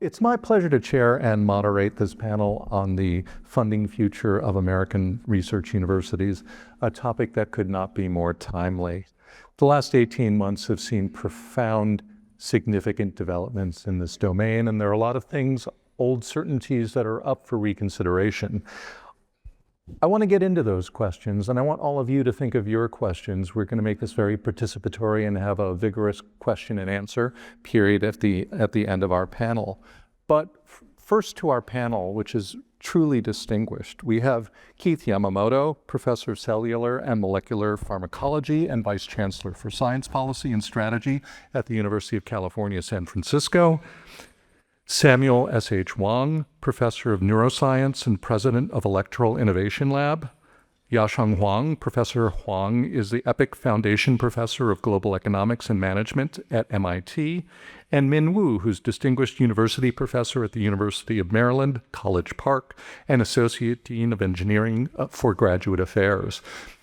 It's my pleasure to chair and moderate this panel on the funding future of American research universities, a topic that could not be more timely. The last 18 months have seen profound, significant developments in this domain, and there are a lot of things, old certainties, that are up for reconsideration. I want to get into those questions, and I want all of you to think of your questions. We're going to make this very participatory and have a vigorous question and answer period at the end of our panel. But first to our panel, which is truly distinguished. We have Keith Yamamoto, Professor of Cellular and Molecular Pharmacology and Vice Chancellor for Science Policy and Strategy at the University of California, San Francisco. Samuel S.H. Wang, Professor of Neuroscience and President of Electoral Innovation Lab. Yasheng Huang, Professor Huang is the Epoch Foundation Professor of Global Economics and Management at MIT. And Min Wu, who's Distinguished University Professor at the University of Maryland, College Park, and Associate Dean of Engineering for Graduate Affairs.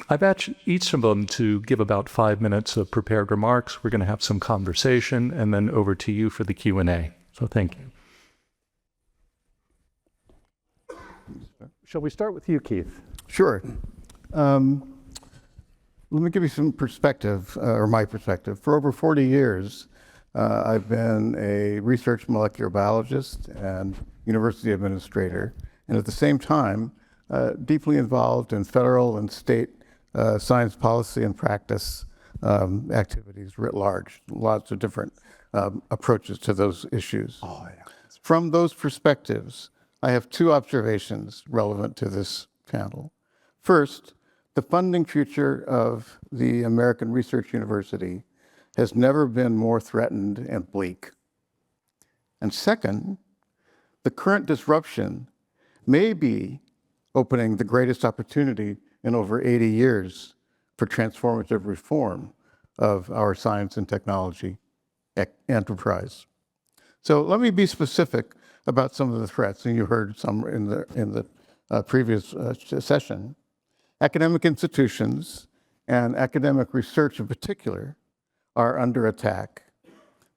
I've asked each of them to give about 5 minutes of prepared remarks. We're going to have some conversation, and then over to you for the Q&A. So thank you. Shall we start with you, Keith? Sure. Let me give you some perspective, or my perspective. For over 40 years, I've been a research molecular biologist and university administrator, and at the same time, deeply involved in federal and state science policy and practice activities writ large. Lots of different approaches to those issues. Oh, yeah. From those perspectives, I have two observations relevant to this panel. First, the funding future of the American Research University has never been more threatened and bleak. And second, the current disruption may be opening the greatest opportunity in over 80 years for transformative reform of our science and technology enterprise. So let me be specific about some of the threats, and you heard some in the previous session. Academic institutions and academic research in particular are under attack.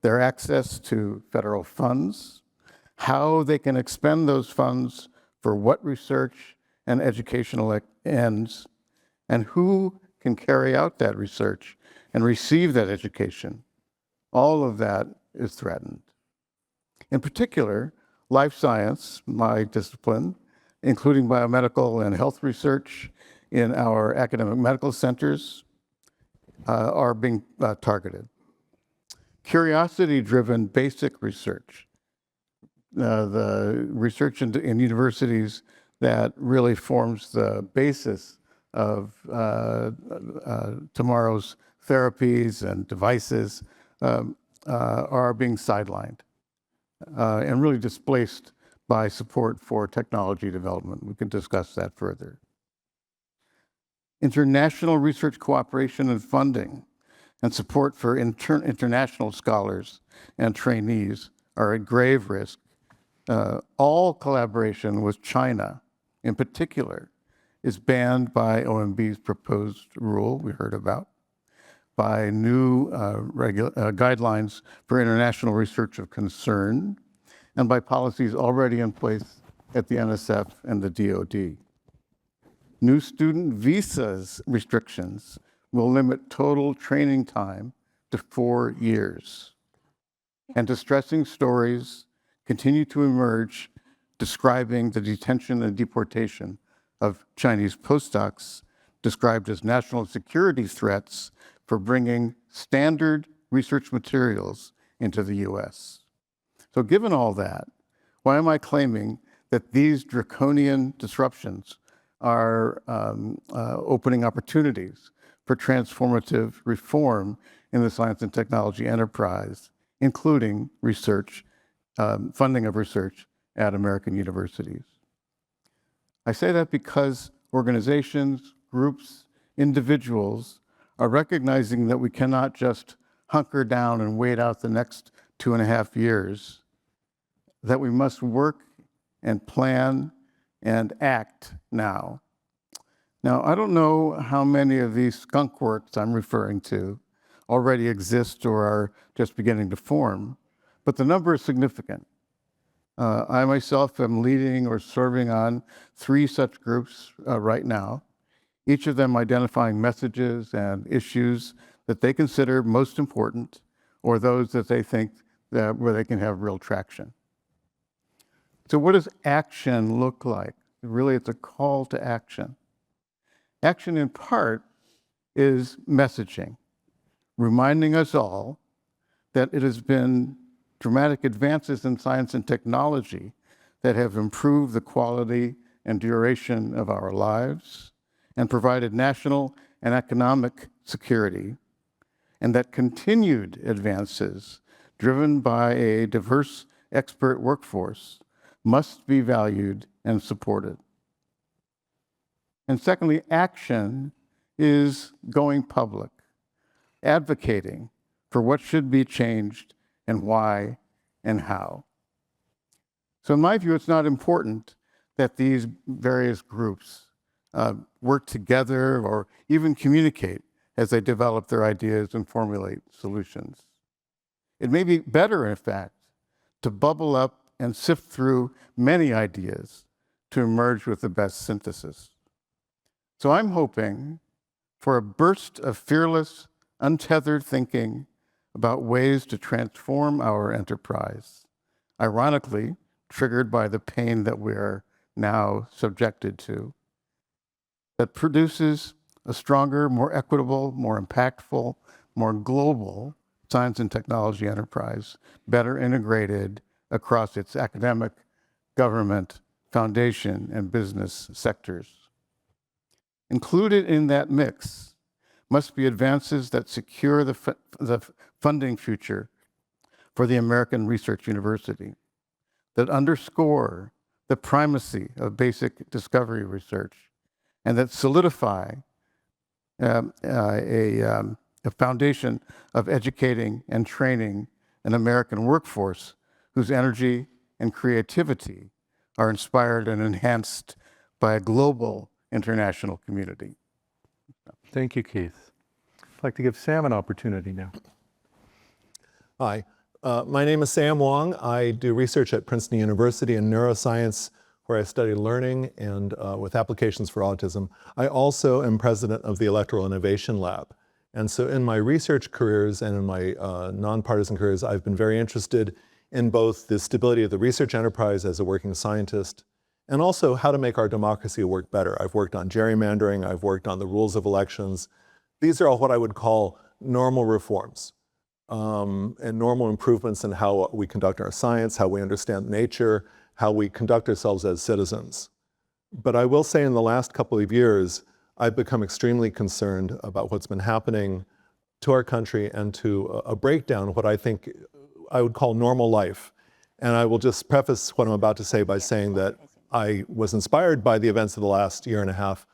Their access to federal funds, how they can expend those funds for what research and educational ends, and who can carry out that research and receive that education. All of that is threatened. In particular, life science, my discipline, including biomedical and health research in our academic medical centers, are being targeted. Curiosity-driven basic research, the research in universities that really forms the basis of tomorrow's therapies and devices, are being sidelined and really displaced by support for technology development. We can discuss that further. International research cooperation and funding and support for international scholars and trainees are at grave risk. All collaboration with China, in particular, is banned by OMB's proposed rule we heard about, by new guidelines for international research of concern, and by policies already in place at the NSF and the DoD. New student visas restrictions will limit total training time to 4 years. And distressing stories continue to emerge describing the detention and deportation of Chinese postdocs, described as national security threats for bringing standard research materials into the US. So given all that, why am I claiming that these draconian disruptions are opening opportunities for transformative reform in the science and technology enterprise, including research, funding of research at American universities? I say that because organizations, groups, individuals are recognizing that we cannot just hunker down and wait out the next 2.5 years, that we must work and plan and act now. Now, I don't know how many of these skunk works I'm referring to already exist or are just beginning to form, but the number is significant. I myself am leading or serving on 3 such groups right now, each of them identifying messages and issues that they consider most important or those that they think that where they can have real traction. So what does action look like? Really, it's a call to action. Action in part is messaging, reminding us all that it has been dramatic advances in science and technology that have improved the quality and duration of our lives and provided national and economic security, and that continued advances driven by a diverse expert workforce must be valued and supported. And secondly, action is going public, advocating for what should be changed and why and how. So in my view, it's not important that these various groups work together or even communicate as they develop their ideas and formulate solutions. It may be better, in fact, to bubble up and sift through many ideas to emerge with the best synthesis. So I'm hoping for a burst of fearless, untethered thinking about ways to transform our enterprise, ironically triggered by the pain that we are now subjected to, that produces a stronger, more equitable, more impactful, more global science and technology enterprise, better integrated across its academic, government, foundation, and business sectors. Included in that mix must be advances that secure the funding future for the American Research University, that underscore the primacy of basic discovery research, and that solidify a foundation of educating and training an American workforce whose energy and creativity are inspired and enhanced by a global international community. Thank you, Keith. I'd like to give Sam an opportunity now. Hi, my name is Sam Wang. I do research at Princeton University in neuroscience, where I study learning and with applications for autism. I also am president of the Electoral Innovation Lab. And so in my research careers and in my nonpartisan careers, I've been very interested in both the stability of the research enterprise as a working scientist, and also how to make our democracy work better. I've worked on gerrymandering, I've worked on the rules of elections. These are all what I would call normal reforms and normal improvements in how we conduct our science, how we understand nature, how we conduct ourselves as citizens. But I will say in the last couple of years, I've become extremely concerned about what's been happening to our country and to a breakdown of what I think I would call normal life. And I will just preface what I'm about to say by saying that I was inspired by the events of the last year and a half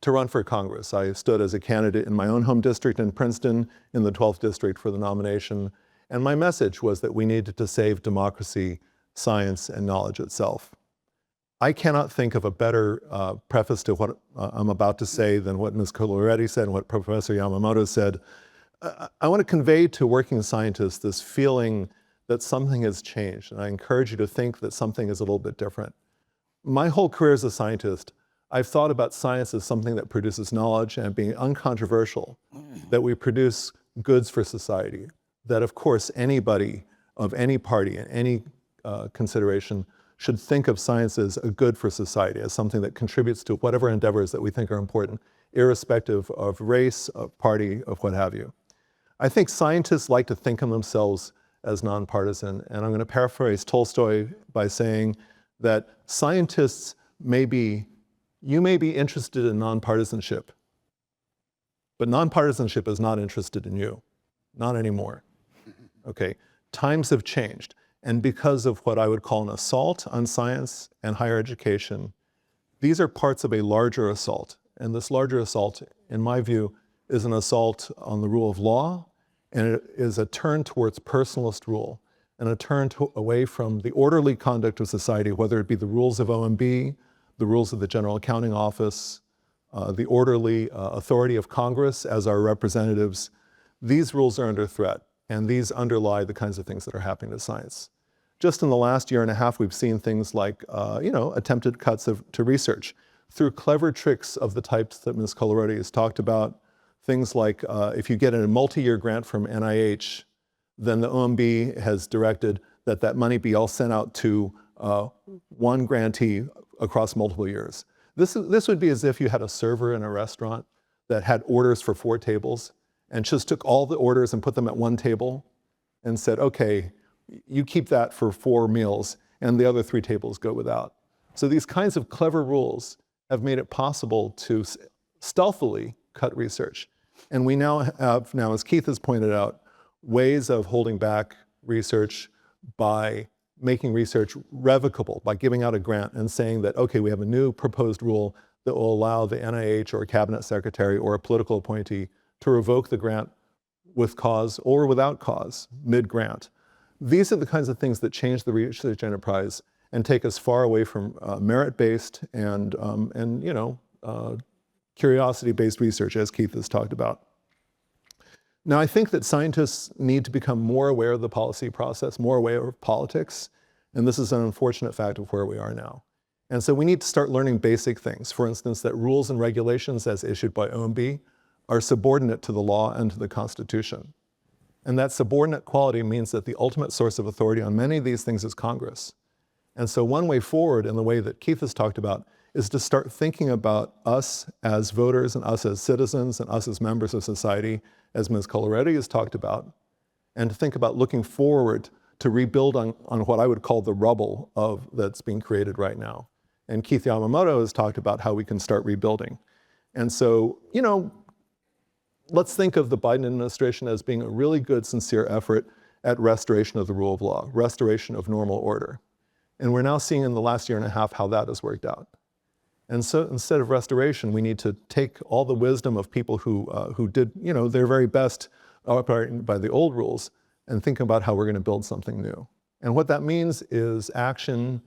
to run for Congress. I stood as a candidate in my own home district in Princeton in the 12th district for the nomination. And my message was that we needed to save democracy, science, and knowledge itself. I cannot think of a better preface to what I'm about to say than what Ms. Coloretti said and what Professor Yamamoto said. I want to convey to working scientists this feeling that something has changed. And I encourage you to think that something is a little bit different. My whole career as a scientist, I've thought about science as something that produces knowledge and being uncontroversial, that we produce goods for society, that of course anybody of any party and any consideration should think of science as a good for society, as something that contributes to whatever endeavors that we think are important, irrespective of race, of party, of what have you. I think scientists like to think of themselves as nonpartisan, and I'm going to paraphrase Tolstoy by saying that scientists you may be interested in nonpartisanship, but nonpartisanship is not interested in you, not anymore. Okay, times have changed. And because of what I would call an assault on science and higher education, these are parts of a larger assault. And this larger assault, in my view, is an assault on the rule of law, and it is a turn towards personalist rule, and a turn away from the orderly conduct of society, whether it be the rules of OMB, the rules of the General Accounting Office, the orderly authority of Congress as our representatives. These rules are under threat. And these underlie the kinds of things that are happening to science. just in the last year and a half, we've seen things like, attempted cuts to research through clever tricks of the types that Ms. Colorodi has talked about. Things like if you get a multi-year grant from NIH, then the OMB has directed that that money be all sent out to one grantee across multiple years. This would be as if you had a server in a restaurant that had orders for 4 tables and just took all the orders and put them at one table and said, okay, you keep that for 4 meals and the other 3 tables go without. So these kinds of clever rules have made it possible to stealthily cut research. And we now have, as Keith has pointed out, ways of holding back research by making research revocable, by giving out a grant and saying that, okay, we have a new proposed rule that will allow the NIH or a cabinet secretary or a political appointee to revoke the grant with cause or without cause, mid-grant. These are the kinds of things that change the research enterprise and take us far away from merit-based and curiosity-based research, as Keith has talked about. Now, I think that scientists need to become more aware of the policy process, more aware of politics, and this is an unfortunate fact of where we are now. And so we need to start learning basic things. For instance, that rules and regulations as issued by OMB are subordinate to the law and to the Constitution. And that subordinate quality means that the ultimate source of authority on many of these things is Congress. And so one way forward, in the way that Keith has talked about, is to start thinking about us as voters and us as citizens and us as members of society, as Ms. Coloredi has talked about, and to think about looking forward to rebuild on what I would call the rubble that's being created right now. And Keith Yamamoto has talked about how we can start rebuilding. And so, let's think of the Biden administration as being a really good, sincere effort at restoration of the rule of law, restoration of normal order. And we're now seeing in the last year and a half how that has worked out. And so instead of restoration, we need to take all the wisdom of people who did their very best operating by the old rules and think about how we're going to build something new. And what that means is action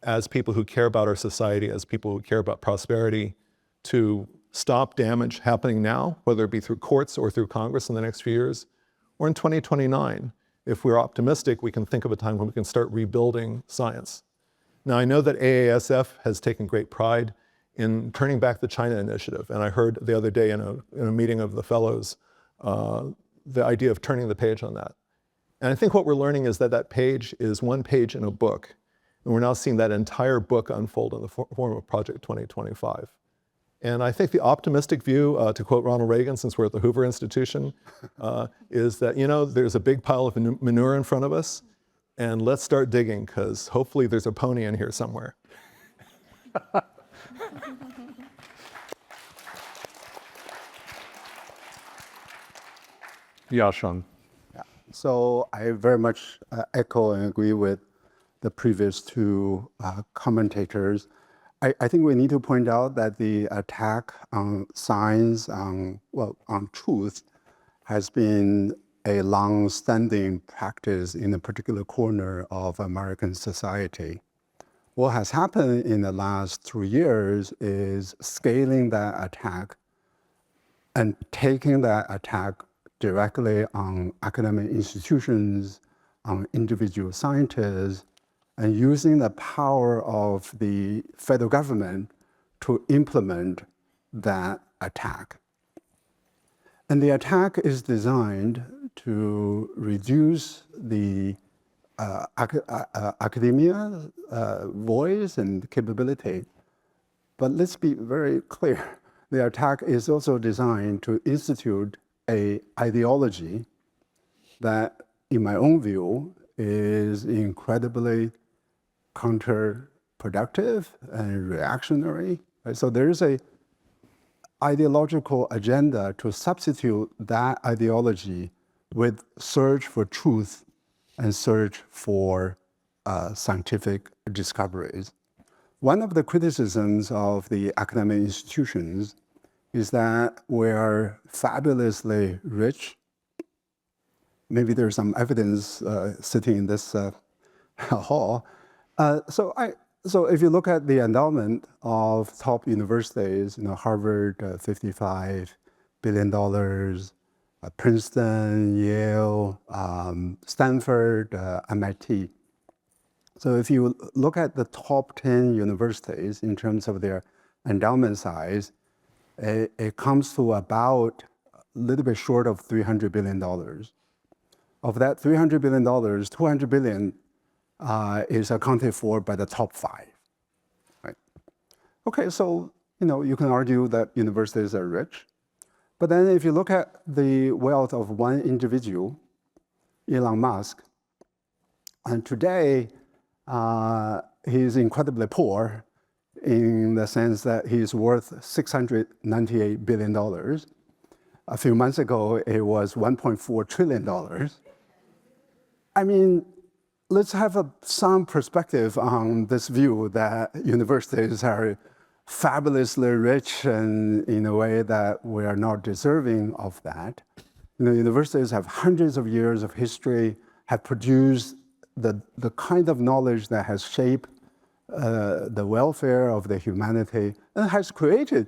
as people who care about our society, as people who care about prosperity, to stop damage happening now, whether it be through courts or through Congress in the next few years, or in 2029. If we're optimistic, we can think of a time when we can start rebuilding science. Now, I know that AASF has taken great pride in turning back the China initiative. And I heard the other day in a meeting of the fellows, the idea of turning the page on that. And I think what we're learning is that that page is one page in a book. And we're now seeing that entire book unfold in the form of Project 2025. And I think the optimistic view, to quote Ronald Reagan, since we're at the Hoover Institution, is that, there's a big pile of manure in front of us. And let's start digging, because hopefully there's a pony in here somewhere. Yasheng. Yeah. So I very much echo and agree with the previous 2 commentators. I think we need to point out that the attack on science, on truth, has been a long-standing practice in a particular corner of American society. What has happened in the last 2 years is scaling that attack and taking that attack directly on academic institutions, on individual scientists, and using the power of the federal government to implement that attack. And the attack is designed to reduce the academia voice and capability. But let's be very clear. The attack is also designed to institute an ideology that, in my own view, is incredibly counterproductive and reactionary. Right? So there is a ideological agenda to substitute that ideology with search for truth and search for scientific discoveries. One of the criticisms of the academic institutions is that we're fabulously rich. Maybe there's some evidence sitting in this hall. So if you look at the endowment of top universities, Harvard, $55 billion, Princeton, Yale, Stanford, MIT, So if you look at the top 10 universities in terms of their endowment size, it comes to about a little bit short of $300 billion. Of that $300 billion, $200 billion is accounted for by the top 5. Right? Okay, so you can argue that universities are rich, but then if you look at the wealth of one individual, Elon Musk, and today he's incredibly poor in the sense that he's worth $698 billion. A few months ago, it was $1.4 trillion. I mean, let's have some perspective on this view that universities are fabulously rich and in a way that we are not deserving of that. Universities have hundreds of years of history, have produced the kind of knowledge that has shaped the welfare of the humanity and has created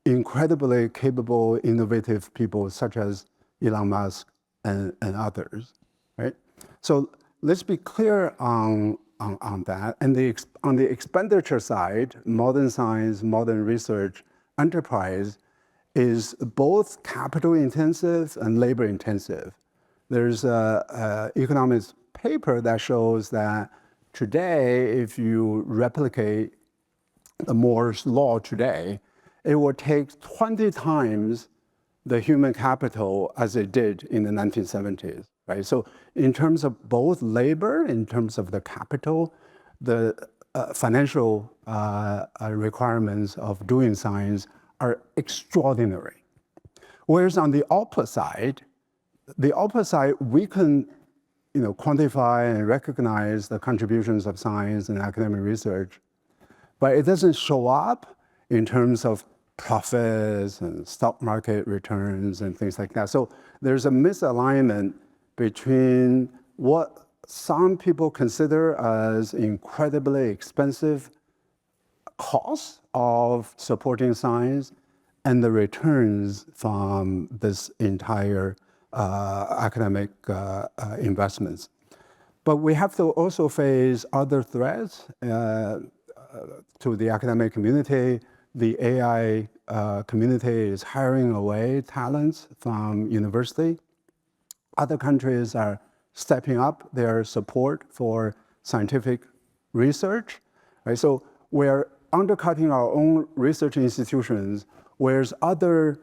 incredibly capable, innovative people such as Elon Musk and others, right? So let's be clear on that. And on the expenditure side, modern science, modern research enterprise is both capital intensive and labor intensive. There's an economics paper that shows that today, if you replicate the Moore's law today, it will take 20 times the human capital as it did in the 1970s, right? So in terms of both labor, in terms of the capital, the financial requirements of doing science are extraordinary. Whereas on the opposite side, we can quantify and recognize the contributions of science and academic research, but it doesn't show up in terms of profits and stock market returns and things like that. So there's a misalignment between what some people consider as incredibly expensive costs of supporting science and the returns from this entire academic investments. But we have to also face other threats to the academic community. The AI community is hiring away talents from university. Other countries are stepping up their support for scientific research. Right? So we're undercutting our own research institutions, whereas other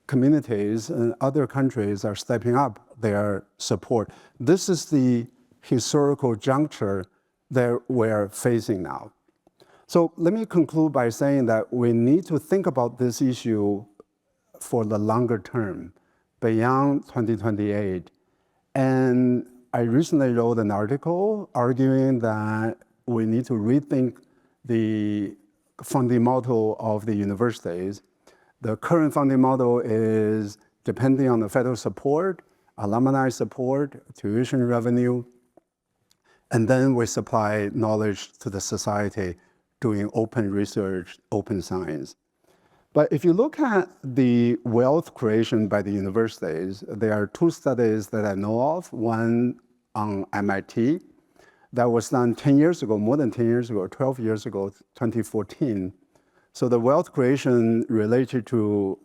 communities and other countries are stepping up their support. This is the historical juncture that we're facing now. So let me conclude by saying that we need to think about this issue for the longer term, beyond 2028. And I recently wrote an article arguing that we need to rethink the funding model of the universities. The current funding model is depending on the federal support, alumni support, tuition revenue, and then we supply knowledge to the society doing open research, open science. But if you look at the wealth creation by the universities, there are 2 studies that I know of, one on MIT that was done 10 years ago, more than 10 years ago, 12 years ago, 2014. So the wealth creation related to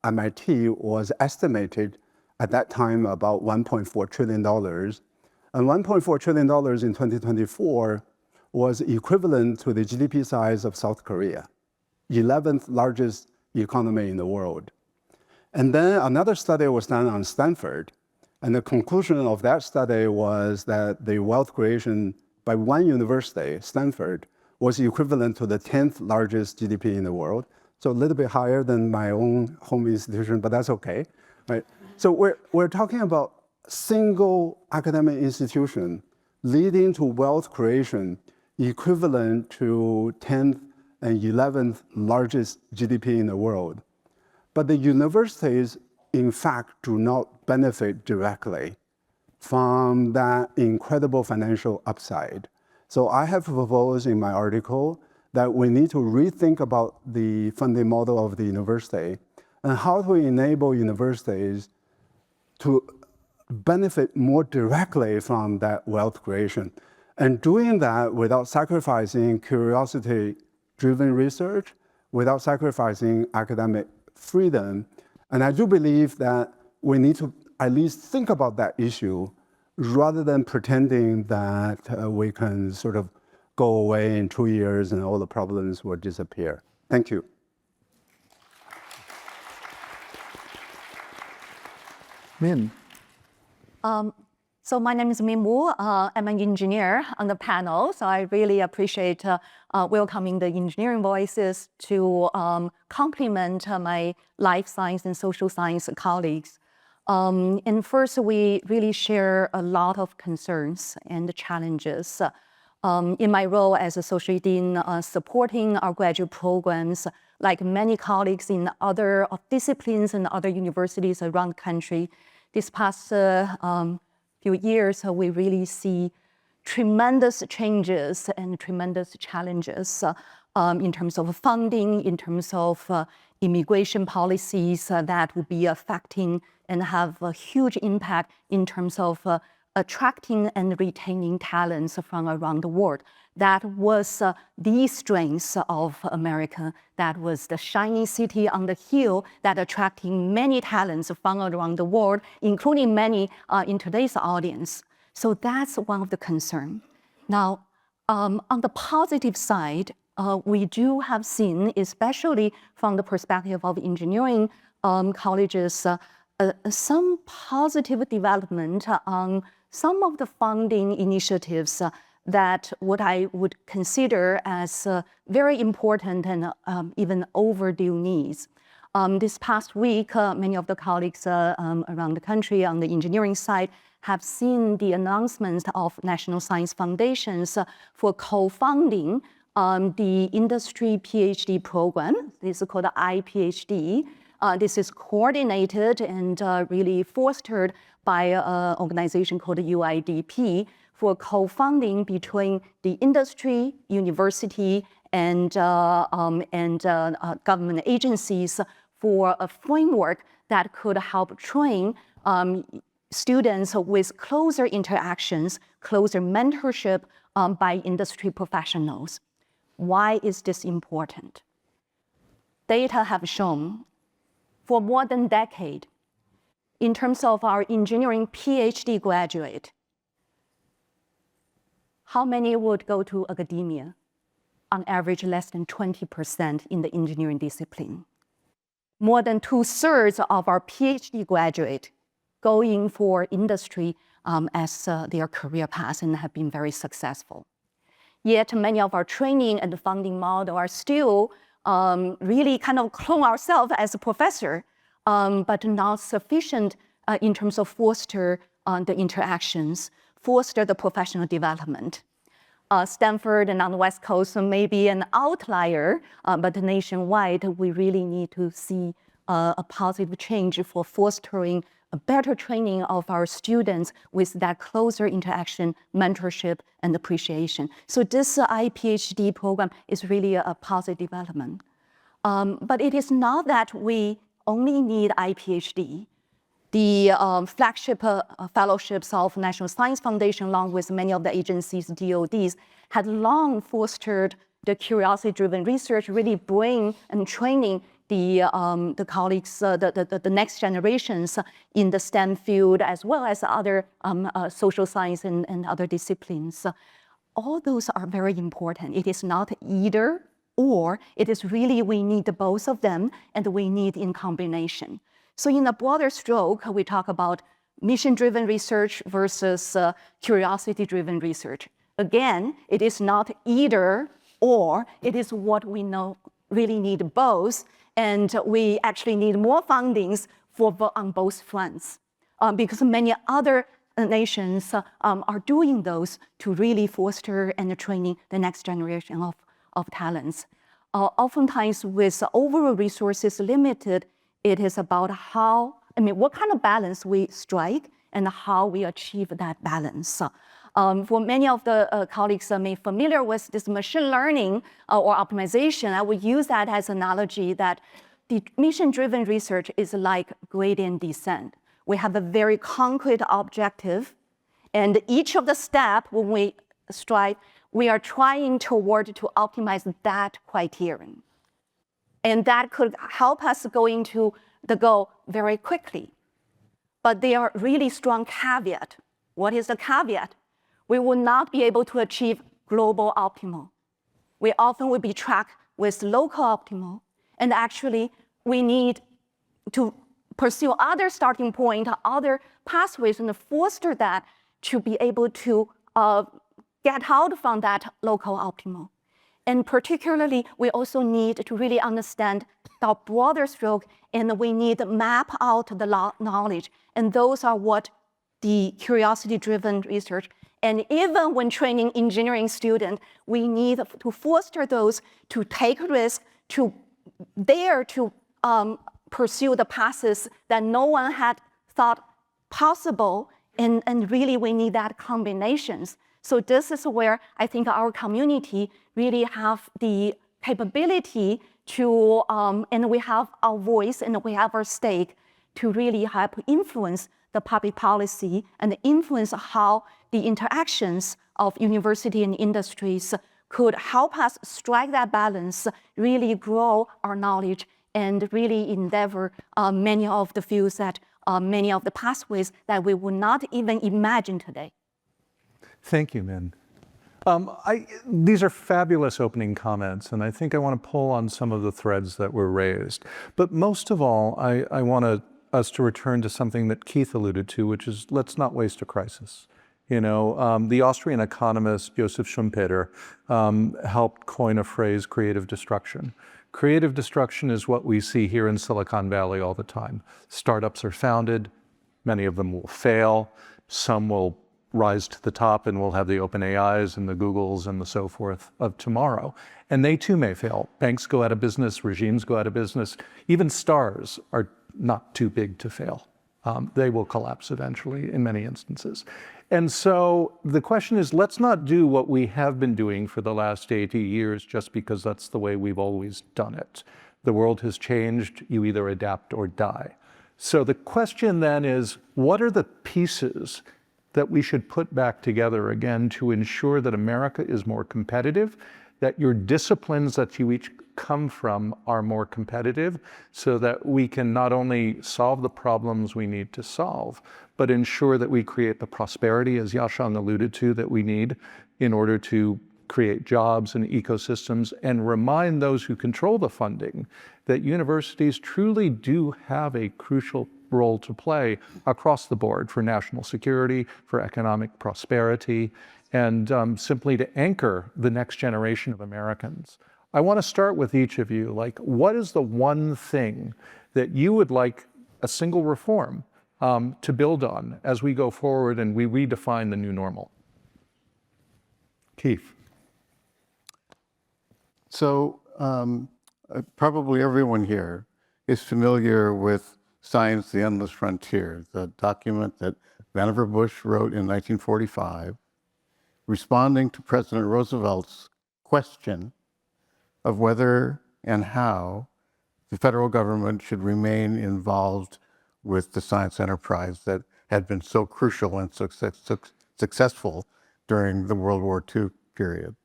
MIT was estimated at that time about $1.4 trillion. And $1.4 trillion in 2024 was equivalent to the GDP size of South Korea, 11th largest economy in the world. And then another study was done on Stanford. And the conclusion of that study was that the wealth creation by one university, Stanford, was equivalent to the 10th largest GDP in the world. So a little bit higher than my own home institution, but that's okay, right? So we're talking about single academic institution leading to wealth creation equivalent to 10th and 11th largest GDP in the world. But the universities, in fact, do not benefit directly from that incredible financial upside. So I have proposed in my article that we need to rethink about the funding model of the university and how to enable universities to benefit more directly from that wealth creation. And doing that without sacrificing curiosity-driven research, without sacrificing academic freedom. And I do believe that we need to at least think about that issue rather than pretending that we can sort of go away in 2 years and all the problems will disappear. Thank you. Min. So my name is Min Wu. I'm an engineer on the panel, so I really appreciate welcoming the engineering voices to complement my life science and social science colleagues. And first, we really share a lot of concerns and challenges. In my role as Associate Dean supporting our graduate programs, like many colleagues in other disciplines and other universities around the country, this past few years, we really see tremendous changes and tremendous challenges in terms of funding, in terms of immigration policies that will be affecting and have a huge impact in terms of attracting and retaining talents from around the world. That was the strength of America. That was the shiny city on the hill that attracting many talents from around the world, including many in today's audience. So that's one of the concerns. Now, on the positive side, we do have seen, especially from the perspective of engineering colleges, some positive development on some of the funding initiatives that what I would consider as very important and even overdue needs. This past week, many of the colleagues around the country on the engineering side have seen the announcements of national science foundations for co-funding the industry PhD program. This is called the iPhD. This is coordinated and really fostered by an organization called the UIDP for co-funding between the industry, university, and government agencies for a framework that could help train students with closer interactions, closer mentorship by industry professionals. Why is this important? Data have shown for more than a decade, in terms of our engineering PhD graduate, how many would go to academia? On average, less than 20% in the engineering discipline. More than 2/3 of our PhD graduate going for industry as their career path and have been very successful. Yet many of our training and funding model are still really kind of clone ourselves as a professor, but not sufficient in terms of foster the interactions, foster the professional development. Stanford and on the West Coast may be an outlier, but nationwide, we really need to see a positive change for fostering a better training of our students with that closer interaction, mentorship, and appreciation. So this iPhD program is really a positive development. But it is not that we only need iPhD. The flagship fellowships of National Science Foundation, along with many of the agencies, DODs, had long fostered the curiosity-driven research, really bring and training the colleagues, the next generations in the STEM field, as well as other social science and other disciplines. All those are very important. It is not either or, it is really we need both of them, and we need in combination. So in a broader stroke, we talk about mission-driven research versus curiosity-driven research. Again, it is not either or, it is what we know really need both, and we actually need more fundings on both fronts, because many other nations are doing those to really foster and training the next generation of talents. Oftentimes with overall resources limited, it is about what kind of balance we strike and how we achieve that balance. For many of the colleagues may familiar with this machine learning or optimization, I would use that as an analogy that the mission-driven research is like gradient descent. We have a very concrete objective, and each of the steps, when we strive, we are trying toward to optimize that criterion. And that could help us go into the goal very quickly. But there are really strong caveat. What is the caveat? We will not be able to achieve global optimal. We often will be tracked with local optimal. And actually, we need to pursue other starting point, other pathways, and foster that to be able to get out from that local optimal. And particularly, we also need to really understand the broader stroke, and we need to map out the knowledge. And those are what the curiosity-driven research, and even when training engineering students, we need to foster those to take risks, to dare to pursue the paths that no one had thought possible, and really we need that combinations. So this is where I think our community really have the capability to, and we have our voice and we have our stake to really help influence the public policy and influence how the interactions of university and industries could help us strike that balance, really grow our knowledge, and really endeavor many of the fields that, many of the pathways that we would not even imagine today. Thank you, Min. These are fabulous opening comments, and I think I want to pull on some of the threads that were raised. But most of all, I want us to return to something that Keith alluded to, which is let's not waste a crisis. You know, the Austrian economist Joseph Schumpeter helped coin a phrase, creative destruction. Creative destruction is what we see here in Silicon Valley all the time. Startups are founded, many of them will fail, some will rise to the top and we'll have the OpenAIs and the Googles and the so forth of tomorrow. And they too may fail. Banks go out of business, regimes go out of business. Even stars are not too big to fail. They will collapse eventually in many instances. And so the question is, let's not do what we have been doing for the last 80 years just because that's the way we've always done it. The world has changed, you either adapt or die. So the question then is, what are the pieces that we should put back together again to ensure that America is more competitive, that your disciplines that you each come from are more competitive, so that we can not only solve the problems we need to solve, but ensure that we create the prosperity, as Yasheng alluded to, that we need in order to create jobs and ecosystems, and remind those who control the funding that universities truly do have a crucial role to play across the board for national security, for economic prosperity, and simply to anchor the next generation of Americans. I want to start with each of you. Like, what is the one thing that you would like a single reform to build on as we go forward and we redefine the new normal? Keith. So probably everyone here is familiar with Science, the Endless Frontier, the document that Vannevar Bush wrote in 1945, responding to President Roosevelt's question of whether and how the federal government should remain involved with the science enterprise that had been so crucial and successful during the World War II period.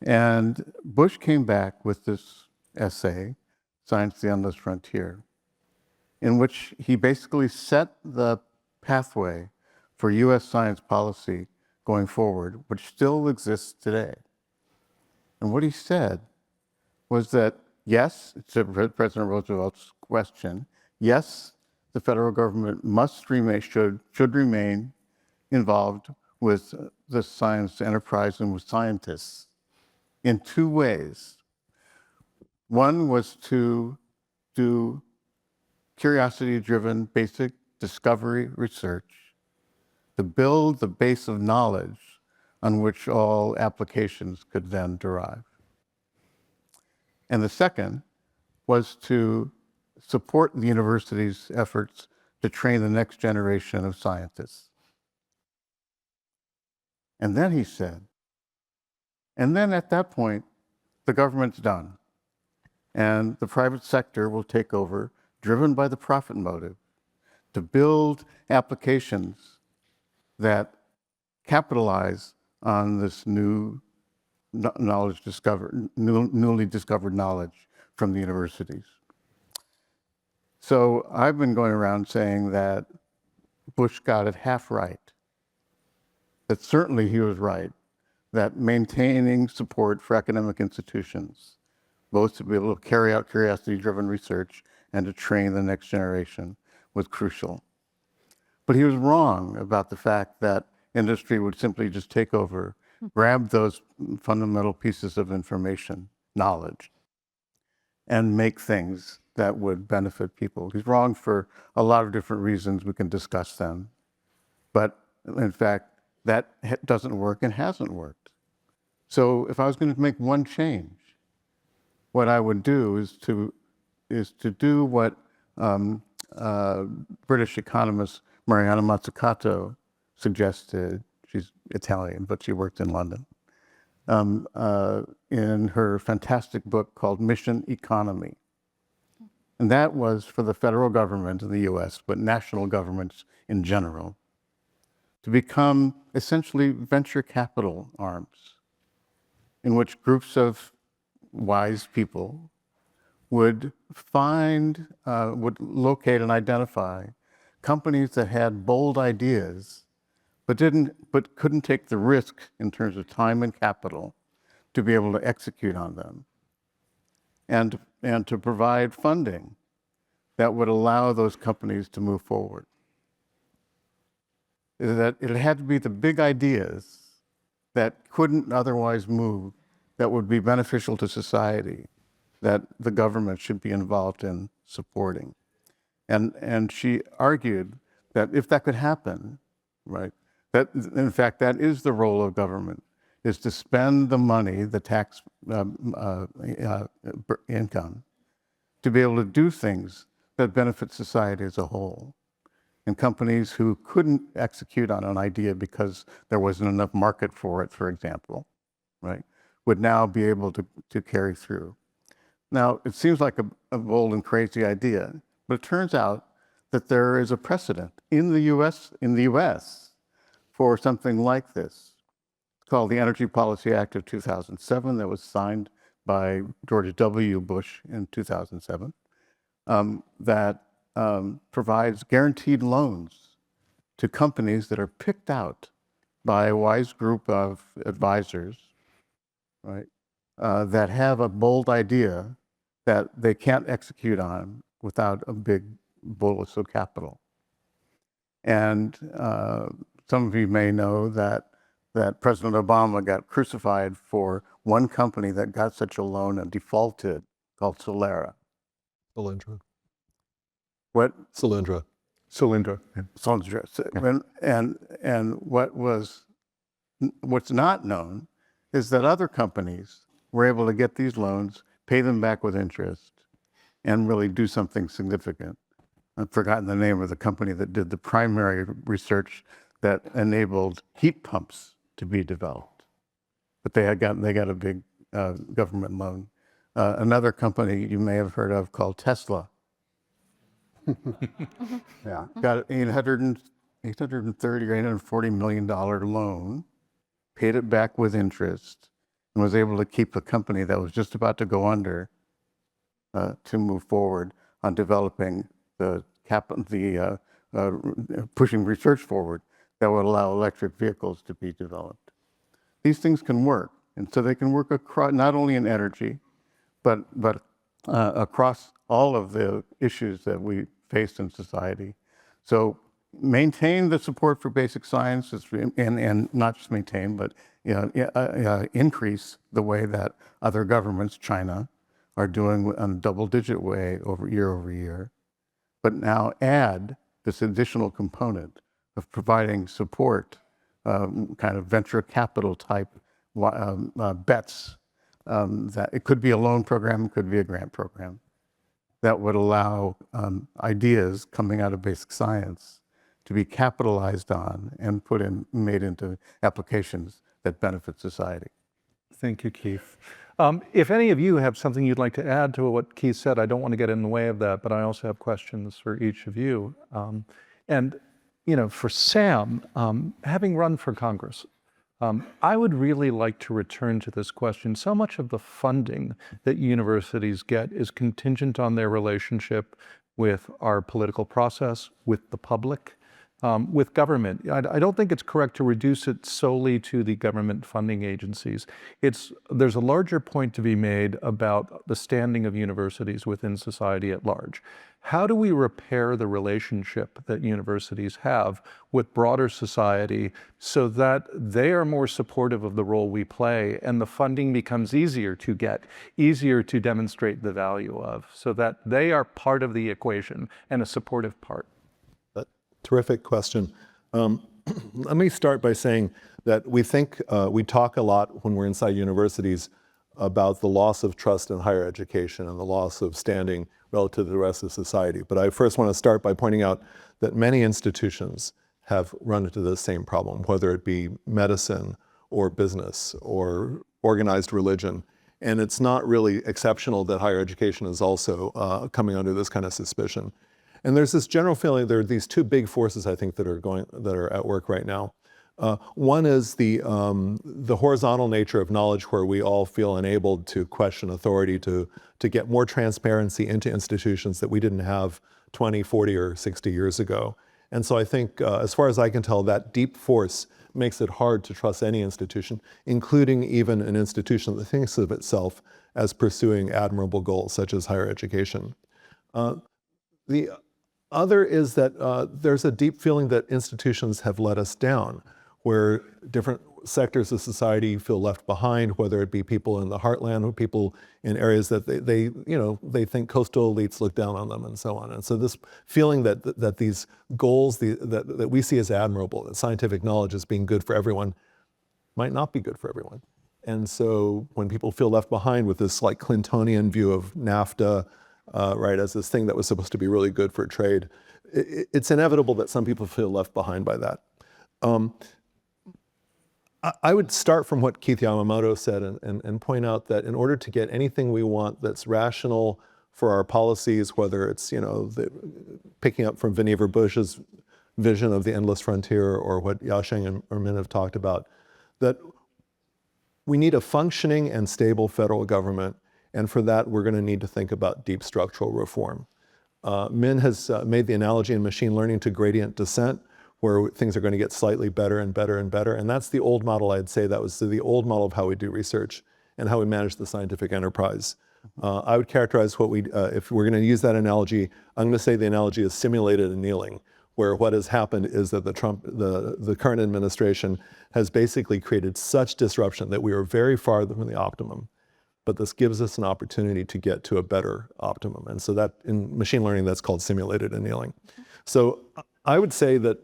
And Bush came back with this essay, Science, the Endless Frontier, in which he basically set the pathway for US science policy going forward, which still exists today. And what he said was that, yes, to President Roosevelt's question, yes, the federal government must remain, should remain involved with the science enterprise and with scientists in two ways. One was to do curiosity-driven basic discovery research to build the base of knowledge on which all applications could then derive. And the second was to support the university's efforts to train the next generation of scientists. And then he said, and then at that point, the government's done, and the private sector will take over, driven by the profit motive, to build applications that capitalize on this newly discovered knowledge from the universities. So I've been going around saying that Bush got it half right. That certainly he was right, that maintaining support for academic institutions, both to be able to carry out curiosity-driven research and to train the next generation, was crucial. But he was wrong about the fact that industry would simply just take over, grab those fundamental pieces of information, knowledge, and make things that would benefit people. He's wrong for a lot of different reasons. We can discuss them. But in fact, that doesn't work and hasn't worked. So if I was going to make one change, what I would do is to do what British economist Mariana Mazzucato suggested. She's Italian, but she worked in London. In her fantastic book called Mission Economy. And that was for the federal government in the US, but national governments in general, to become essentially venture capital arms, in which groups of wise people would would locate and identify companies that had bold ideas, but couldn't take the risk in terms of time and capital to be able to execute on them, and to provide funding that would allow those companies to move forward. That it had to be the big ideas that couldn't otherwise move, that would be beneficial to society, that the government should be involved in supporting. And she argued that if that could happen, right, that in fact that is the role of government, is to spend the money, the tax income, to be able to do things that benefit society as a whole. And companies who couldn't execute on an idea because there wasn't enough market for it, for example, right, would now be able to carry through. Now, it seems like a bold and crazy idea, but it turns out that there is a precedent in the US for something like this. It's called the Energy Policy Act of 2007 that was signed by George W. Bush in 2007, that provides guaranteed loans to companies that are picked out by a wise group of advisors, right, that have a bold idea that they can't execute on without a big bolus of capital. And some of you may know that President Obama got crucified for one company that got such a loan and defaulted, called Cellular. Cellular. What? Cellular. Cylinder. Sounds and what's not known is that other companies were able to get these loans, pay them back with interest, and really do something significant. I've forgotten the name of the company that did the primary research that enabled heat pumps to be developed, but they got a big government loan. Another company you may have heard of called Tesla. Yeah. Got an $830 or $840 million loan, paid it back with interest, and was able to keep a company that was just about to go under to move forward on developing pushing research forward that would allow electric vehicles to be developed. These things can work, and so they can work across, not only in energy, but across all of the issues that we face in society. So maintain the support for basic science, and not just maintain, but increase the way that other governments, China, are doing in a double-digit way year over year. But now add this additional component of providing support, kind of venture capital type bets. That it could be a loan program, it could be a grant program, that would allow ideas coming out of basic science to be capitalized on and made into applications that benefit society. Thank you, Keith. If any of you have something you'd like to add to what Keith said, I don't want to get in the way of that, but I also have questions for each of you. And for Sam, having run for Congress, I would really like to return to this question. So much of the funding that universities get is contingent on their relationship with our political process, with the public, with government. I don't think it's correct to reduce it solely to the government funding agencies. There's a larger point to be made about the standing of universities within society at large. How do we repair the relationship that universities have with broader society so that they are more supportive of the role we play and the funding becomes easier to get, easier to demonstrate the value of, so that they are part of the equation and a supportive part? Terrific question. Let me start by saying that we talk a lot when we're inside universities about the loss of trust in higher education and the loss of standing relative to the rest of society. But I first want to start by pointing out that many institutions have run into the same problem, whether it be medicine or business or organized religion. And it's not really exceptional that higher education is also coming under this kind of suspicion. And there's this general feeling there are these two big forces, I think, that are at work right now. One is the horizontal nature of knowledge, where we all feel enabled to question authority, to get more transparency into institutions that we didn't have 20, 40, or 60 years ago. And so I think, as far as I can tell, that deep force makes it hard to trust any institution, including even an institution that thinks of itself as pursuing admirable goals, such as higher education. The other is that there's a deep feeling that institutions have let us down, where different sectors of society feel left behind, whether it be people in the heartland or people in areas that they think coastal elites look down on them and so on. And so this feeling that these goals that we see as admirable, that scientific knowledge as being good for everyone, might not be good for everyone. And so when people feel left behind with this like Clintonian view of NAFTA, right, as this thing that was supposed to be really good for trade, it's inevitable that some people feel left behind by that. I would start from what Keith Yamamoto said and point out that in order to get anything we want that's rational for our policies, whether it's picking up from Vannevar Bush's vision of the endless frontier or what Yasheng and Min have talked about, that we need a functioning and stable federal government. And for that, we're going to need to think about deep structural reform. Min has made the analogy in machine learning to gradient descent, where things are going to get slightly better and better and better. And that's the old model, I'd say. That was the old model of how we do research and how we manage the scientific enterprise. I would characterize what if we're going to use that analogy, I'm going to say the analogy is simulated annealing, where what has happened is that the current administration has basically created such disruption that we are very far from the optimum. But this gives us an opportunity to get to a better optimum. And so that in machine learning, that's called simulated annealing. So I would say that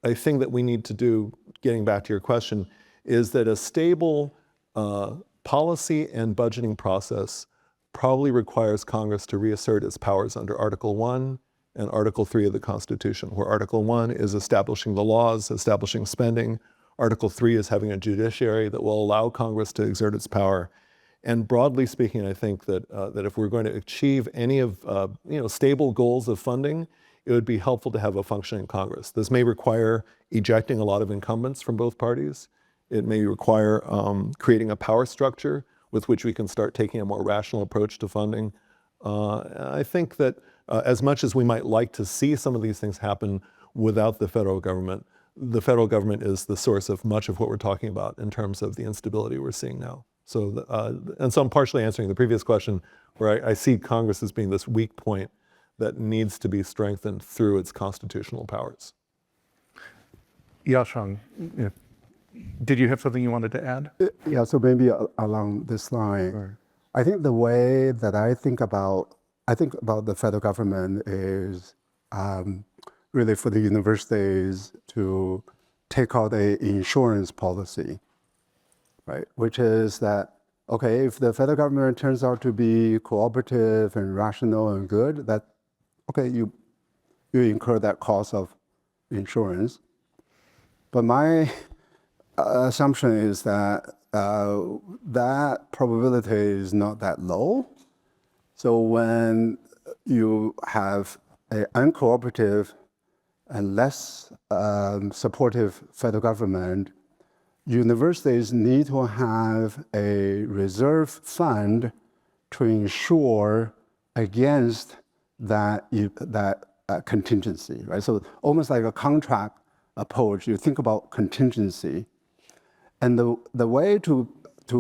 a thing that we need to do, getting back to your question, is that a stable policy and budgeting process probably requires Congress to reassert its powers under Article 1 and Article 3 of the Constitution, where Article 1 is establishing the laws, establishing spending. Article 3 is having a judiciary that will allow Congress to exert its power. And broadly speaking, I think that if we're going to achieve any of stable goals of funding, it would be helpful to have a functioning Congress. This may require ejecting a lot of incumbents from both parties. It may require creating a power structure with which we can start taking a more rational approach to funding. I think that as much as we might like to see some of these things happen without the federal government is the source of much of what we're talking about in terms of the instability we're seeing now. So, so I'm partially answering the previous question, where I see Congress as being this weak point that needs to be strengthened through its constitutional powers. Yasheng, did you have something you wanted to add? Yeah, so maybe along this line, Sure. I think the way that I think about the federal government is really for the universities to take out an insurance policy, right? Which is that, okay, if the federal government turns out to be cooperative and rational and good, that, okay, you incur that cost of insurance. But my assumption is that that probability is not that low. So when you have an uncooperative and less supportive federal government, universities need to have a reserve fund to ensure against that contingency, right? So almost like a contract approach, you think about contingency. And the way to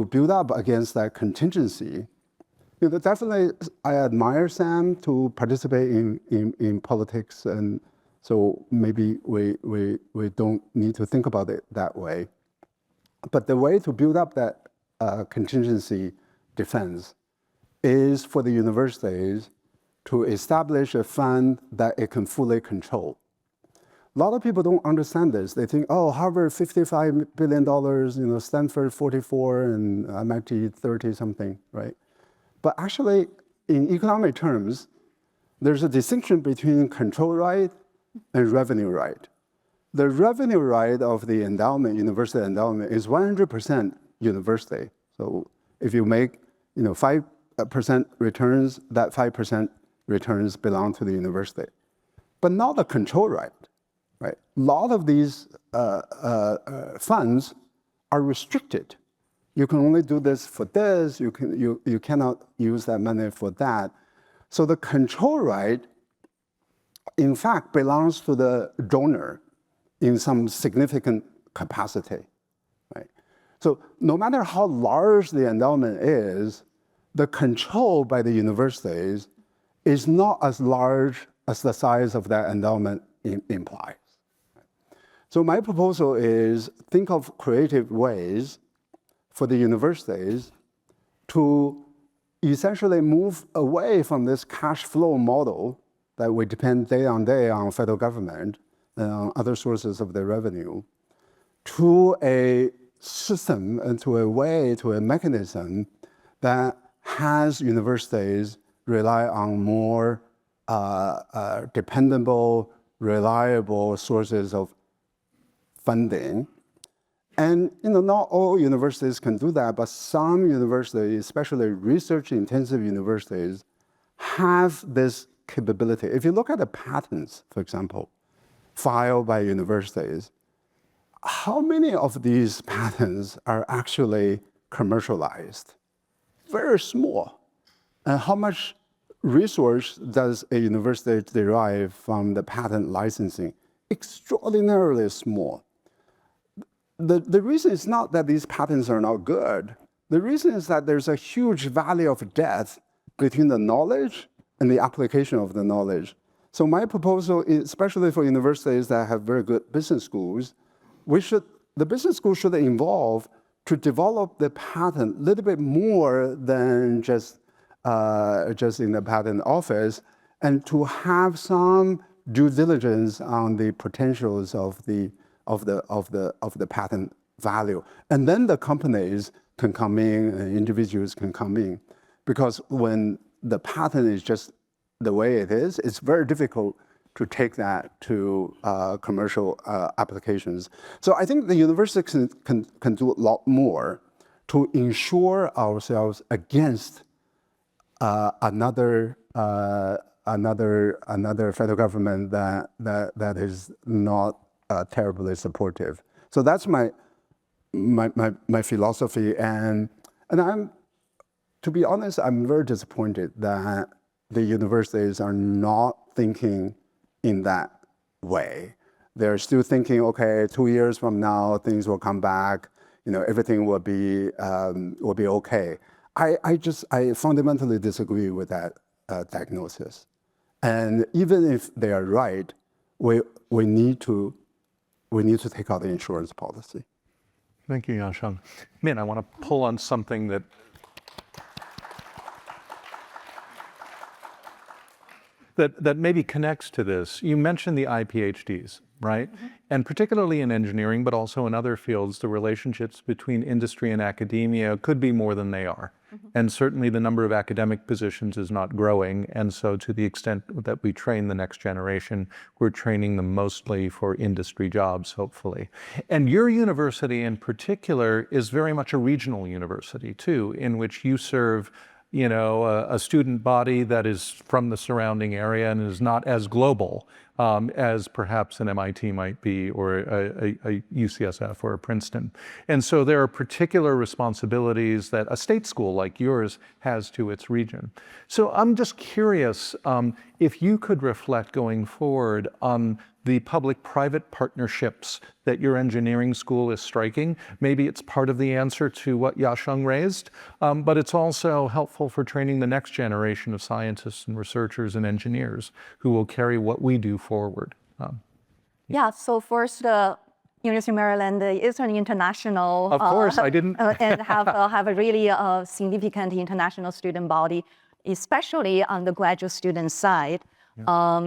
build up against that contingency, definitely I admire Sam to participate in politics, and so maybe we don't need to think about it that way. But the way to build up that contingency defense is for the universities to establish a fund that it can fully control. A lot of people don't understand this. They think, oh, Harvard, $55 billion, Stanford, 44, and MIT, 30 something, right? But actually, in economic terms, there's a distinction between control right and revenue right. The revenue right of the endowment, university endowment, is 100% university. So if you make 5% returns, that 5% returns belong to the university. But not the control right. Right? A lot of these funds are restricted. You can only do this for this. You cannot use that money for that. So the control right, in fact, belongs to the donor in some significant capacity. Right? So no matter how large the endowment is, the control by the universities is not as large as the size of that endowment implies. So my proposal is think of creative ways for the universities to essentially move away from this cash flow model that we depend day on day on federal government and on other sources of their revenue, to a system and to a mechanism that has universities rely on more dependable, reliable sources of funding. And not all universities can do that, but some universities, especially research-intensive universities, have this capability. If you look at the patents, for example, filed by universities, how many of these patents are actually commercialized? Very small. And how much resource does a university derive from the patent licensing? Extraordinarily small. The reason is not that these patents are not good. The reason is that there's a huge valley of death between the knowledge and the application of the knowledge. So my proposal, especially for universities that have very good business schools, the business school should involve to develop the patent a little bit more than just in the patent office, and to have some due diligence on the potentials of the patent value. And then the companies can come in and individuals can come in. Because when the patent is just the way it is, it's very difficult to take that to commercial applications. So I think the university can do a lot more to ensure ourselves against another federal government that is not terribly supportive. So that's my philosophy, and to be honest, I'm very disappointed that the universities are not thinking in that way. They're still thinking, okay, 2 years from now things will come back, everything will be okay. I fundamentally disagree with that diagnosis. And even if they are right, we need to take out the insurance policy. Thank you, Yasheng. Min, I want to pull on something that maybe connects to this. You mentioned the IPHDs, right? Mm-hmm. And particularly in engineering, but also in other fields, the relationships between industry and academia could be more than they are. Mm-hmm. And certainly the number of academic positions is not growing. And so to the extent that we train the next generation, we're training them mostly for industry jobs, hopefully. And your university in particular is very much a regional university too, in which you serve a student body that is from the surrounding area and is not as global as perhaps an MIT might be, or a UCSF or a Princeton. And so there are particular responsibilities that a state school like yours has to its region. So I'm just curious if you could reflect going forward on the public-private partnerships that your engineering school is striking. Maybe it's part of the answer to what Yasheng raised, but it's also helpful for training the next generation of scientists and researchers and engineers who will carry what we do forward. Yeah, so first, University of Maryland is an international. Of course, I didn't. And have a really significant international student body, especially on the graduate student side.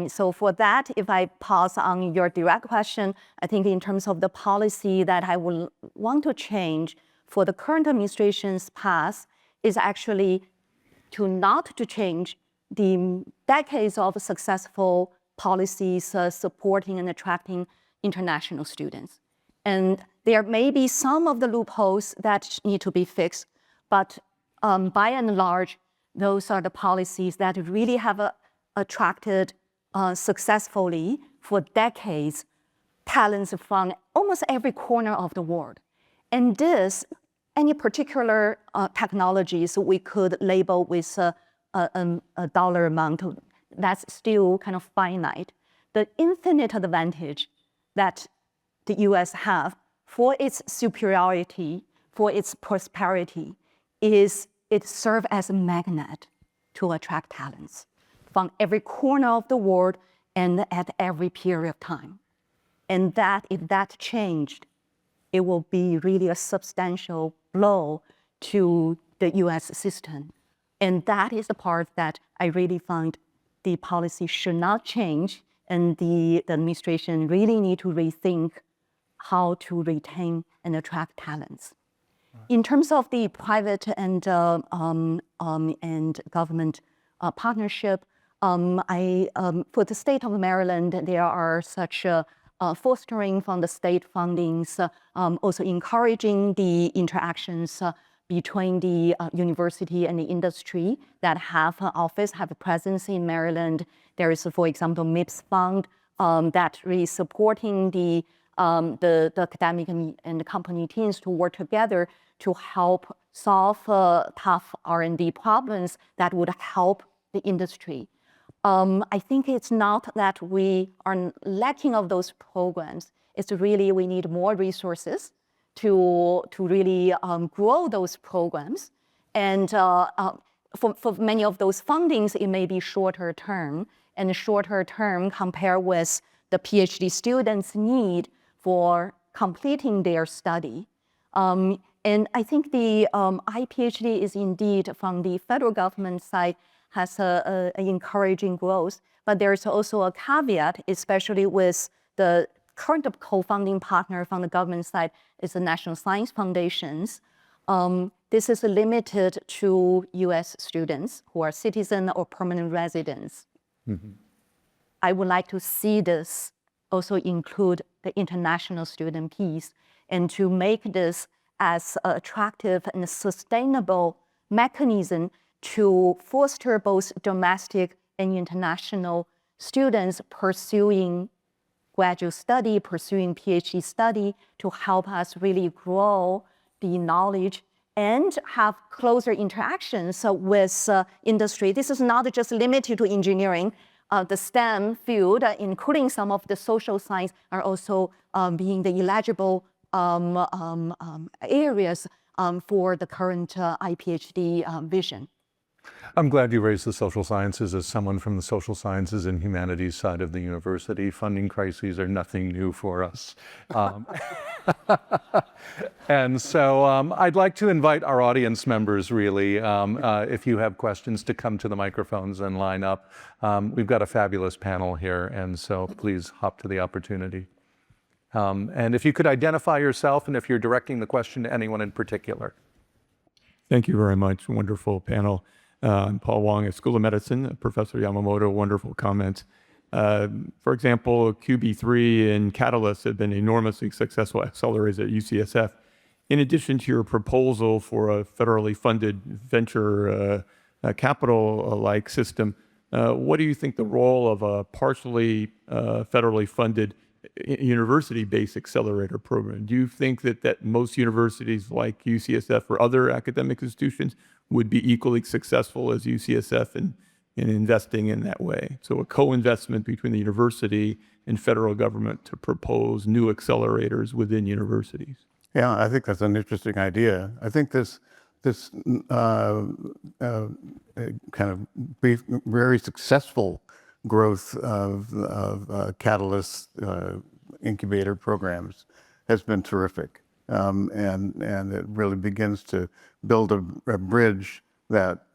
So for that, if I pause on your direct question, I think in terms of the policy that I would want to change for the current administration's path is actually not to change the decades of successful policies supporting and attracting international students. And there may be some of the loopholes that need to be fixed, but by and large, those are the policies that really have attracted successfully for decades talents from almost every corner of the world. And this, any particular technologies we could label with a dollar amount, that's still kind of finite. The infinite advantage that the US have for its superiority, for its prosperity, is it serves as a magnet to attract talents from every corner of the world and at every period of time. And that, if that changed, it will be really a substantial blow to the US system. And that is the part that I really find the policy should not change, and the administration really need to rethink how to retain and attract talents. In terms of the private and government partnership, for the state of Maryland, there are such fostering from the state fundings, also encouraging the interactions between the university and the industry that have an office, have a presence in Maryland. There is, for example, MIPS Fund that really supporting the academic and the company teams to work together to help solve tough R&D problems that would help the industry. I think it's not that we are lacking of those programs. It's really we need more resources to really grow those programs. And for many of those fundings, it may be shorter term, and shorter term compared with the PhD students' need for completing their study. And I think the iPhD is indeed, from the federal government side, has an encouraging growth, but there's also a caveat, especially with the current co-funding partner from the government side is the National Science Foundations. This is limited to US students who are citizen or permanent residents. Mm-hmm. I would like to see this also include the international student piece, and to make this as an attractive and sustainable mechanism to foster both domestic and international students pursuing graduate study, pursuing PhD study, to help us really grow the knowledge and have closer interactions with industry. This is not just limited to engineering. The STEM field, including some of the social science, are also being the eligible areas for the current iPhD vision. I'm glad you raised the social sciences. As someone from the social sciences and humanities side of the university, funding crises are nothing new for us. And so I'd like to invite our audience members, really, if you have questions, to come to the microphones and line up. We've got a fabulous panel here, and so please hop to the opportunity. And if you could identify yourself, and if you're directing the question to anyone in particular. Thank you very much. Wonderful panel. I'm Paul Wang at School of Medicine. Professor Yamamoto, wonderful comments. For example, QB3 and Catalyst have been enormously successful accelerators at UCSF. In addition to your proposal for a federally funded venture capital-like system, what do you think the role of a partially federally funded university-based accelerator program? Do you think that most universities like UCSF or other academic institutions would be equally successful as UCSF in investing in that way? So a co-investment between the university and federal government to propose new accelerators within universities. Yeah, I think that's an interesting idea. I think this kind of very successful growth of Catalyst incubator programs has been terrific, and it really begins to build a bridge that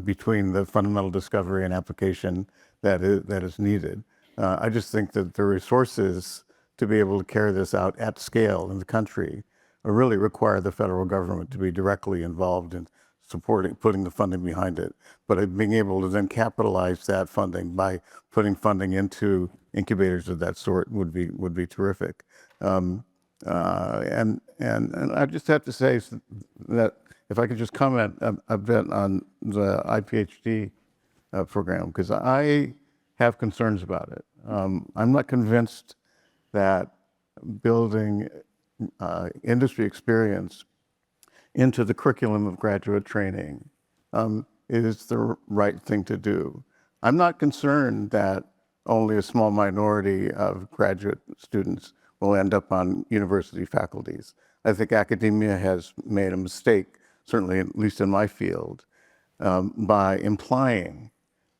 between the fundamental discovery and application that is needed. I just think that the resources to be able to carry this out at scale in the country really require the federal government to be directly involved in supporting, putting the funding behind it, but being able to then capitalize that funding by putting funding into incubators of that sort would be terrific. And I just have to say that if I could just comment a bit on the IPHD program, because I have concerns about it. I'm not convinced that building industry experience into the curriculum of graduate training is the right thing to do. I'm not concerned that only a small minority of graduate students will end up on university faculties. I think academia has made a mistake, certainly at least in my field, by implying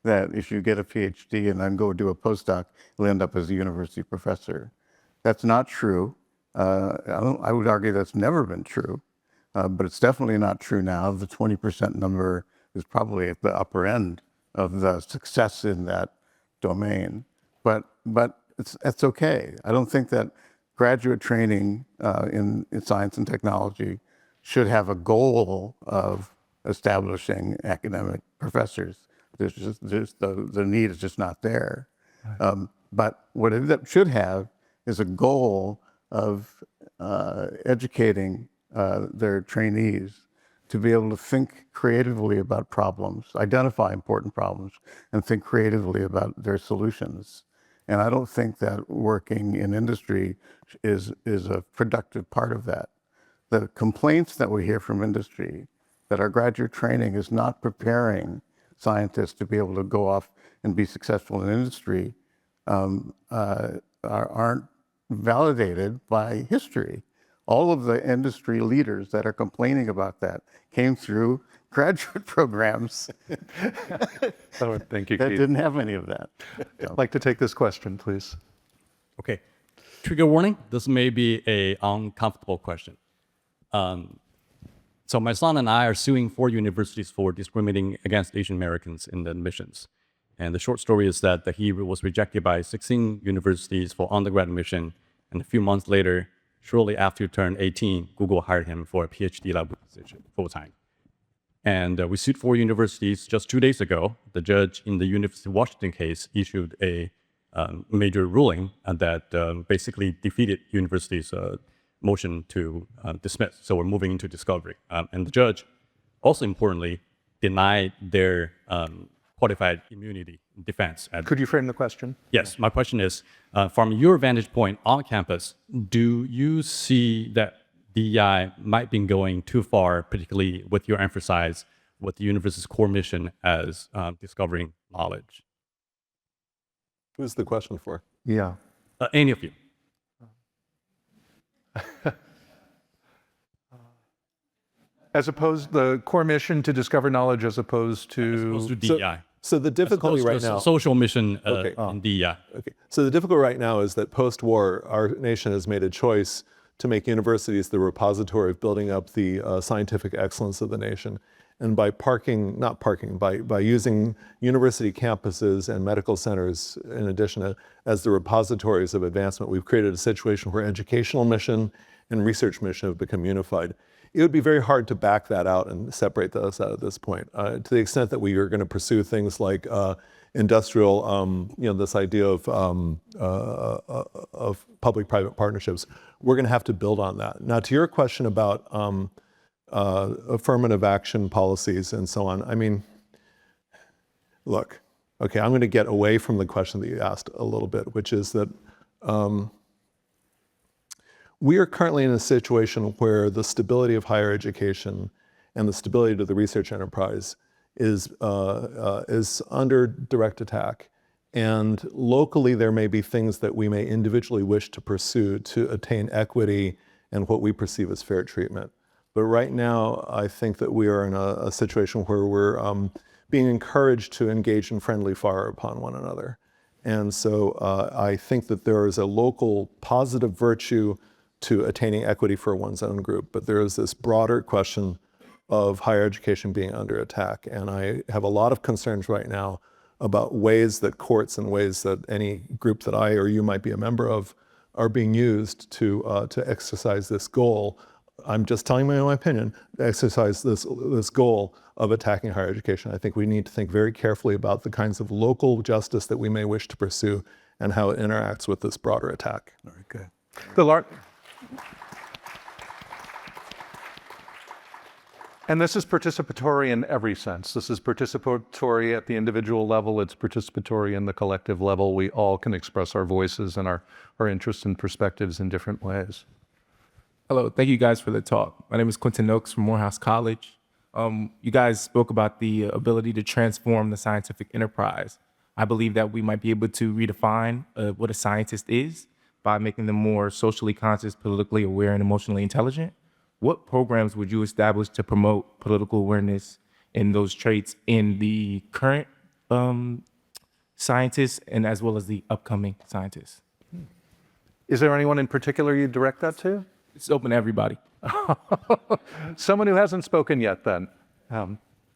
that if you get a PhD and then go do a postdoc, you'll end up as a university professor. That's not true. I would argue that's never been true, but it's definitely not true now. The 20% number is probably at the upper end of the success in that domain, but it's okay. I don't think that graduate training in science and technology should have a goal of establishing academic professors. The need is just not there. But what it should have is a goal of educating their trainees to be able to think creatively about problems, identify important problems, and think creatively about their solutions. And I don't think that working in industry is a productive part of that. The complaints that we hear from industry that our graduate training is not preparing scientists to be able to go off and be successful in industry aren't validated by history. All of the industry leaders that are complaining about that came through graduate programs Oh, thank you, that Keith. didn't have any of that. I'd like to take this question, please. Okay. Trigger warning. This may be an uncomfortable question. So my son and I are suing 4 universities for discriminating against Asian Americans in the admissions. And the short story is that he was rejected by 16 universities for undergrad admission. And a few months later, shortly after he turned 18, Google hired him for a PhD level position full-time. And we sued 4 universities just 2 days ago. The judge in the University of Washington case issued a major ruling that basically defeated universities' motion to dismiss. So we're moving into discovery. And the judge, also importantly, denied their qualified immunity defense. Could you frame the question? Yes, my question is, from your vantage point on campus, do you see that DEI might be going too far, particularly with your emphasis with the university's core mission as discovering knowledge? Who's the question for? Yeah. Any of you. As opposed, the core mission to discover knowledge as opposed to... Opposed to DEI. So the difficulty right now. Social mission Okay. in DEI. Okay. So the difficulty right now is that post-war, our nation has made a choice to make universities the repository of building up the scientific excellence of the nation. And by by using university campuses and medical centers, in addition as the repositories of advancement, we've created a situation where educational mission and research mission have become unified. It would be very hard to back that out and separate those out at this point. To the extent that we are going to pursue things like industrial, this idea of public-private partnerships, we're going to have to build on that. Now, to your question about affirmative action policies and so on, I mean, Look, okay, I'm going to get away from the question that you asked a little bit, which is that we are currently in a situation where the stability of higher education and the stability of the research enterprise is under direct attack. And locally, there may be things that we may individually wish to pursue to attain equity and what we perceive as fair treatment. But right now, I think that we are in a situation where we're being encouraged to engage in friendly fire upon one another. And so I think that there is a local positive virtue to attaining equity for one's own group, but there is this broader question of higher education being under attack. And I have a lot of concerns right now about ways that courts and ways that any group that I or you might be a member of are being used to exercise this goal. I'm just telling you my opinion, exercise this goal of attacking higher education. I think we need to think very carefully about the kinds of local justice that we may wish to pursue and how it interacts with this broader attack. Very good. And this is participatory in every sense. This is participatory at the individual level. It's participatory in the collective level. We all can express our voices and our interests and perspectives in different ways. Hello, thank you guys for the talk. My name is Quentin Noakes from Morehouse College. You guys spoke about the ability to transform the scientific enterprise. I believe that we might be able to redefine what a scientist is by making them more socially conscious, politically aware, and emotionally intelligent. What programs would you establish to promote political awareness and those traits in the current scientists and as well as the upcoming scientists? Is there anyone in particular you'd direct that to? It's open to everybody. Someone who hasn't spoken yet then.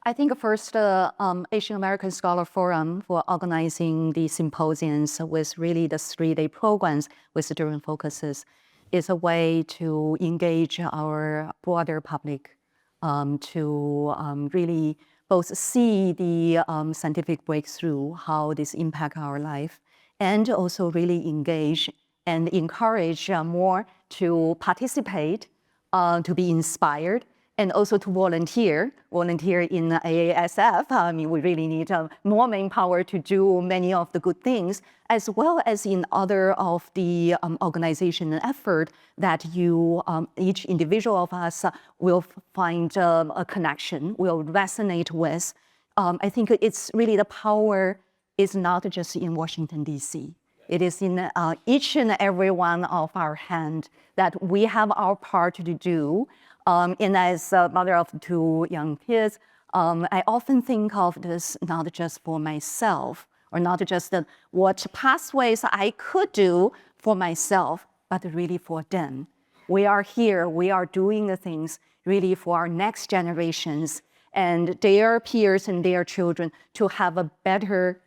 I think first, Asian American Scholar Forum for organizing the symposiums with really the 3-day programs with different focuses is a way to engage our broader public to really both see the scientific breakthrough, how this impact our life, and also really engage and encourage more to participate, to be inspired, and also to volunteer in AASF. I mean, we really need more manpower to do many of the good things, as well as in other of the organization and effort that you, each individual of us will find a connection, will resonate with. I think it's really the power is not just in Washington, D.C. It is in each and every one of our hand that we have our part to do. And as a mother of 2 young kids, I often think of this not just for myself, or not just what pathways I could do for myself, but really for them. We are here, we are doing the things really for our next generations and their peers and their children to have a better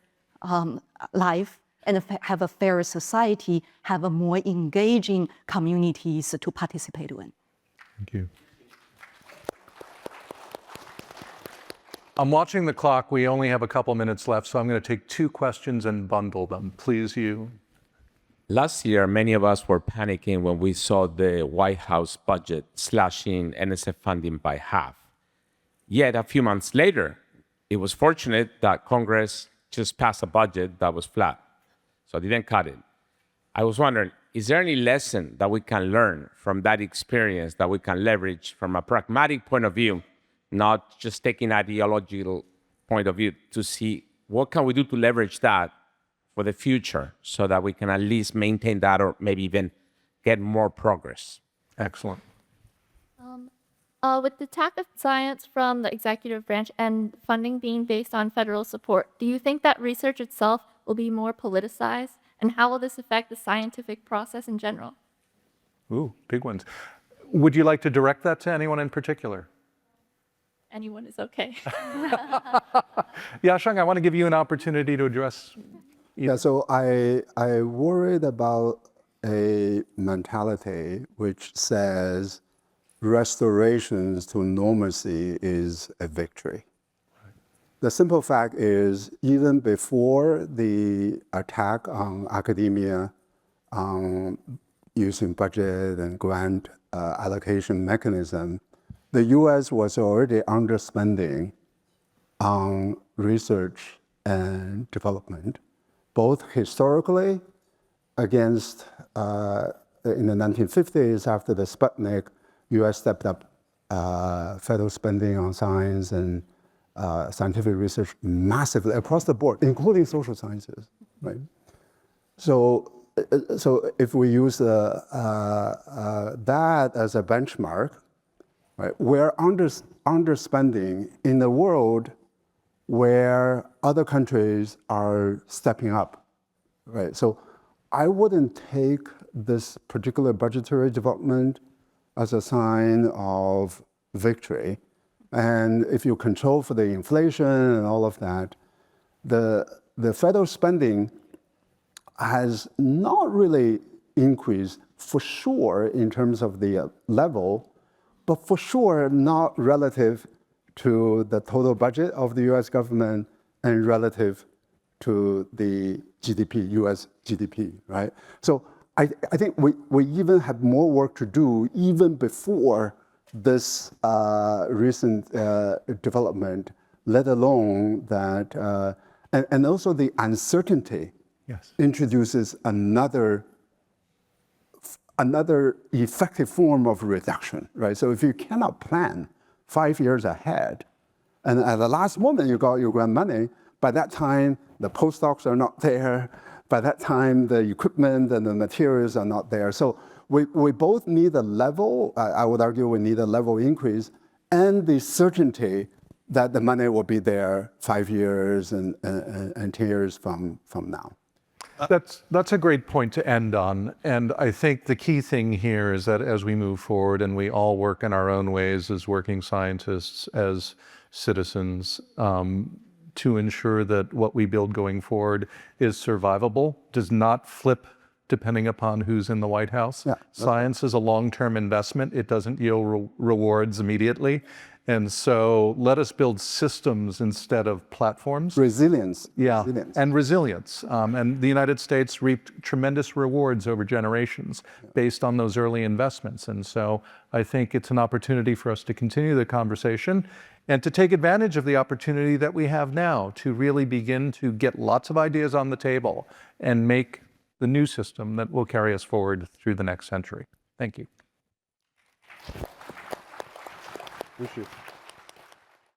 life and have a fairer society, have a more engaging communities to participate in. Thank you. I'm watching the clock. We only have a couple minutes left, so I'm going to take 2 questions and bundle them. Please, you. Last year, many of us were panicking when we saw the White House budget slashing NSF funding by half. Yet, a few months later, it was fortunate that Congress just passed a budget that was flat, so they didn't cut it. I was wondering, is there any lesson that we can learn from that experience that we can leverage from a pragmatic point of view, not just taking an ideological point of view, to see what can we do to leverage that for the future so that we can at least maintain that or maybe even get more progress? Excellent. With the attack of science from the executive branch and funding being based on federal support, do you think that research itself will be more politicized? And how will this affect the scientific process in general? Ooh, big ones. Would you like to direct that to anyone in particular? Anyone is okay. Yasheng, I want to give you an opportunity to address. Yeah, so I worried about a mentality which says restorations to normalcy is a victory. The simple fact is, even before the attack on academia, using budget and grant allocation mechanism, the US was already underspending on research and development, both historically against, in the 1950s, after the Sputnik, US stepped up federal spending on science and scientific research massively across the board, including social sciences, right? So if we use that as a benchmark, right, we're underspending in a world where other countries are stepping up, right? So I wouldn't take this particular budgetary development as a sign of victory. And if you control for the inflation and all of that, the federal spending has not really increased for sure in terms of the level, but for sure not relative to the total budget of the US government and relative to the GDP, US GDP, right? So I think we even have more work to do even before this recent development, let alone that, and also the uncertainty introduces another effective form of reduction, right? So if you cannot plan 5 years ahead, and at the last moment you got your grant money, by that time the postdocs are not there, by that time the equipment and the materials are not there. So we both need a level, I would argue we need a level increase, and the certainty that the money will be there 5 years and 10 years from now. That's a great point to end on. And I think the key thing here is that as we move forward and we all work in our own ways as working scientists, as citizens, to ensure that what we build going forward is survivable, does not flip depending upon who's in the White House. Yeah, Science is a long-term investment. It doesn't yield rewards immediately. And so let us build systems instead of platforms. Resilience. Yeah, Resilience. and resilience. And the United States reaped tremendous rewards over generations based on those early investments. And so I think it's an opportunity for us to continue the conversation and to take advantage of the opportunity that we have now to really begin to get lots of ideas on the table and make the new system that will carry us forward through the next century. Thank you. Thank you.